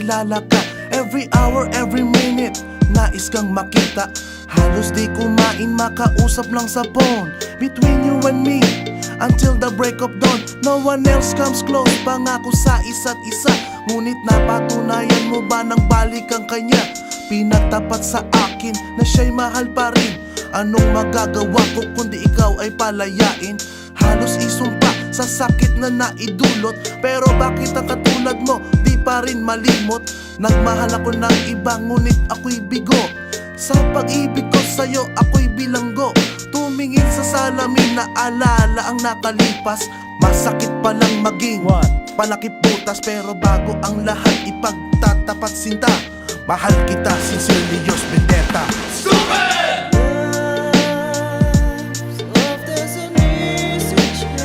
makilala ka. Every hour, every minute, nais kang makita. Halos di kumain, makausap lang sa phone. Between you and me, until the break of dawn. No one else comes close, pangako sa isa't isa. Ngunit napatunayan mo ba nang balik ang kanya? Pinagtapat sa akin na siya'y mahal pa rin. Anong magagawa ko kundi ikaw ay palayain? Halos isumpa sa sakit na naidulot. Pero bakit ang katulad mo di pa rin malimot? Nagmahal ako ng iba ngunit ako'y bigo. Sa pag-ibig ko sa'yo ako'y bilanggo. Tumingin sa salamin na alala ang nakalipas. Masakit palang maging palakip butas. Pero bago ang lahat ipagtatapat sinta. Mahal kita, sincerely yours, Vendetta. Stupid!